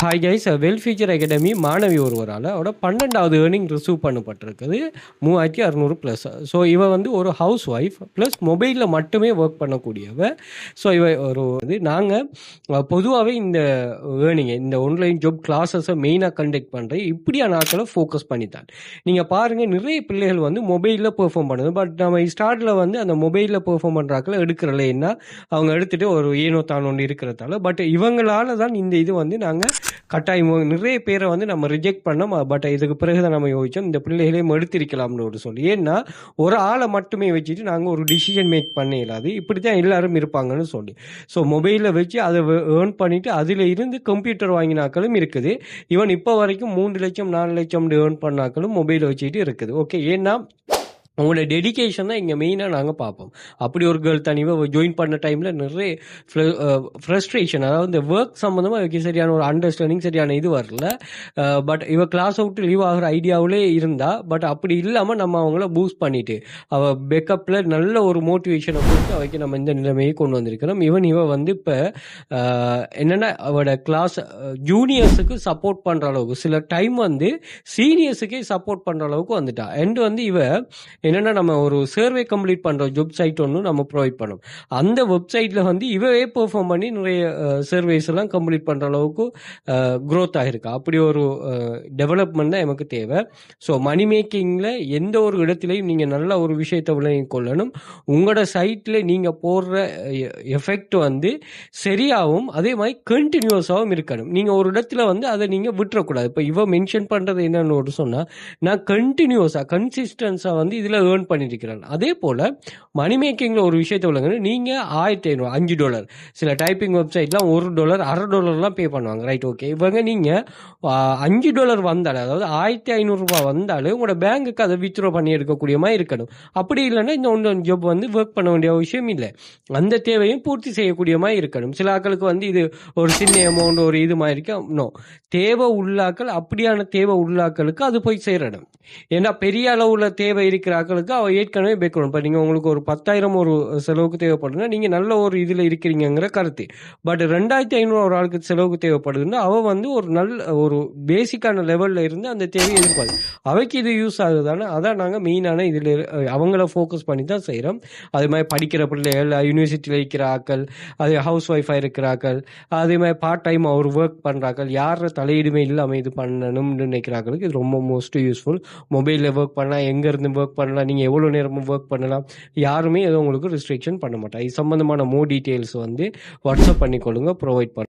Hi guys, well future academy மாணவி ஒருவரால் அவரோட 12வது ஏர்னிங் ரிசீவ் பண்ணப்பட்டிருக்குது 3600 ப்ளஸ். ஸோ இவ வந்து ஒரு ஹவுஸ் ஒய்ஃப் ப்ளஸ் மொபைலில் மட்டுமே ஒர்க் பண்ணக்கூடியவ. ஸோ இவ ஒரு இது நாங்கள் பொதுவாகவே இந்த ஏர்னிங்கை இந்த ஆன்லைன் ஜாப் கிளாஸஸை மெயினாக கண்டக்ட் பண்ணுறது இப்படியான ஆட்களை ஃபோக்கஸ் பண்ணித்தான். நீங்கள் பாருங்கள், நிறைய பிள்ளைகள் வந்து மொபைலில் பெர்ஃபார்ம் பண்ணுது. பட் நம்ம ஸ்டார்டில் வந்து அந்த மொபைலில் பெர்ஃபார்ம் பண்ணுறாக்களை எடுக்கிறல என்ன அவங்க எடுத்துகிட்டு ஒரு ஏனோ தான் ஒன்று இருக்கிறதால. பட் இவங்களால தான் இந்த இது வந்து நாங்கள் கட்டாயம் நிறைய பேரை வந்து நம்ம ரிஜெக்ட் பண்ணோம். பட் இதுக்கு பிறகுதான் நம்ம யோசிச்சோம் இந்த பிள்ளைகளையும் எடுத்திருக்கலாம்னு ஒரு சொல்லி. ஏன்னா ஒரு ஆளை மட்டுமே வச்சுட்டு நாங்கள் ஒரு டிசிஷன் மேக் பண்ண இல்லாது இப்படித்தான் எல்லாரும் இருப்பாங்கன்னு சொல்லி. ஸோ மொபைலில் வச்சு அதை ஏர்ன் பண்ணிட்டு அதில் இருந்து கம்ப்யூட்டர் வாங்கினாக்களும் இருக்குது. ஈவன் இப்போ வரைக்கும் 3 லட்சம் 4 லட்சம் ஏர்ன் பண்ணாக்களும் மொபைலை வச்சுட்டு இருக்குது. ஓகே, ஏன்னா உங்களோட டெடிக்கேஷன் தான் இங்கே மெயினாக நாங்கள் பார்ப்போம். அப்படி ஒரு கேர்ள் தனியாக ஜாயின் பண்ண டைமில் நிறைய ஃப்ரஸ்ட்ரேஷன், அதாவது இந்த ஒர்க் சம்மந்தமாக சரியான ஒரு அண்டர்ஸ்டாண்டிங் சரியான இது வரல. பட் இவ கிளாஸ் அவுட்டு லீவ் ஆகிற ஐடியாவிலே இருந்தா. பட் அப்படி இல்லாமல் நம்ம அவங்கள பூஸ்ட் பண்ணிட்டு அவள் பேக்கப்பில் நல்ல ஒரு மோட்டிவேஷனை கொடுத்து அவைக்கு நம்ம இந்த நிலைமையை கொண்டு வந்திருக்கிறோம். இவ வந்து இப்போ என்னென்னா அவளோட கிளாஸ் ஜூனியர்ஸுக்கு சப்போர்ட் பண்ணுற அளவுக்கு, சில டைம் வந்து சீனியர்ஸுக்கே சப்போர்ட் பண்ணுற அளவுக்கு வந்துட்டா. அண்ட் வந்து இவ என்னன்னா நம்ம ஒரு சர்வே கம்ப்ளீட் பண்ற வெப்சைட் ஒன்று நம்ம ப்ரொவைட் பண்ணோம். அந்த வெப்சைட்ல வந்து இவவே பெர்ஃபார்ம் பண்ணி நிறைய சர்வேஸ் எல்லாம் கம்ப்ளீட் பண்ற அளவுக்கு க்ரோத் ஆகிருக்கு. அப்படி ஒரு டெவலப்மெண்ட் தான் எனக்கு தேவை. ஸோ மணி மேக்கிங்ல எந்த ஒரு இடத்துலையும் நீங்க நல்ல ஒரு விஷயத்தை விளங்கி கொள்ளணும். உங்களோட சைட்ல நீங்க போடுற எஃபெக்ட் வந்து சரியாகவும் அதே மாதிரி கண்டினியூஸாகவும் இருக்கணும். நீங்க ஒரு இடத்துல வந்து அதை நீங்க விட்டுறக்கூடாது. இப்போ இவ மென்ஷன் பண்றது என்னன்னு ஒரு சொன்னா, நான் கண்டினியூஸா கன்சிஸ்டன்ஸா வந்து இதுல ஏர்ன் பண்ணிருக்கிறாங்க. அதே போல மணி மேக்கிங்ல ஒரு விஷயத்தை விளங்க, நீங்க $1500 $5, சில டைப்பிங் வெப்சைட்லாம் $1 $1.5 பே பண்ணுவாங்க. Right, okay. இவங்க நீங்க $5 வந்தாலே, அதாவது $1500 வந்தாலே உங்களோட பேங்குக்கு அதை வித்ட்ரா பண்ணி எடுக்கக்கூடிய மாதிரி இருக்கணும். அப்படி இல்லைன்னா இந்த ஆன்லைன் ஜாப் வந்து ஒர்க் பண்ண வேண்டிய விஷயம் இல்லை. அந்த தேவையும் பூர்த்தி செய்யக்கூடிய மாதிரி இருக்கணும். சில ஆக்களுக்கு வந்து இது ஒரு சின்ன அமௌண்ட் ஒரு இது மாதிரி இருக்க நோ, தேவை உள்ளாக்கள் அப்படியான தேவை உள்ளாக்களுக்கு அது போய் சேரணும். ஏன்னா பெரிய அளவுல தேவை இருக்கிற ஆக்களுக்கு அவ ஏற்கனவே பேக்கணும். இப்போ நீங்கள் உங்களுக்கு ஒரு 10,000 ஒரு செலவுக்கு தேவைப்படுதுன்னா நீங்கள் நல்ல ஒரு இதில் இருக்கிறீங்கிற கருத்து. பட் 2,500 ஒரு ஆளுக்கு செலவுக்கு தேவைப்படுதுன்னா அவள் வந்து ஒரு நல்ல ஒரு பேசிக்கான லெவலில் இருந்து அந்த தேவையை எதிர்பார்க்கு. அவைக்கு இது யூஸ் ஆகுதானே, அதான் நாங்கள் மெயினான இதில் அவங்கள ஃபோக்கஸ் பண்ணி தான் செய்கிறோம். அது மாதிரி படிக்கிற பிள்ளைகள், யூனிவர்சிட்டியில் இருக்கிற ஆக்கள், அது ஹவுஸ் ஒய்ஃபாக இருக்கிற ஆக்கள், அதே மாதிரி பார்ட் டைம் அவர் ஒர்க் பண்ணுறாக்கள், யார தலையீடுமே இல்லாமல் இது பண்ணணும்னு நினைக்கிறாக்களுக்கு இது ரொம்ப மோஸ்ட் யூஸ்ஃபுல். மொபைலில் ஒர்க் பண்ணலாம், எங்கேருந்து ஒர்க் பண்ணலாம், நீங்கள் எவ்வளோ நேரமும் ஒர்க் பண்ணலாம், யாருமே எதுவும் உங்களுக்கு ரெஸ்ட்ரிக்ஷன் பண்ண மாட்டாங்க. இது சம்மந்தமான மோர் டீட்டெயில்ஸ் வந்து வாட்ஸ்அப் பண்ணிக்கொள்ளுங்க, ப்ரொவைட் பண்ண.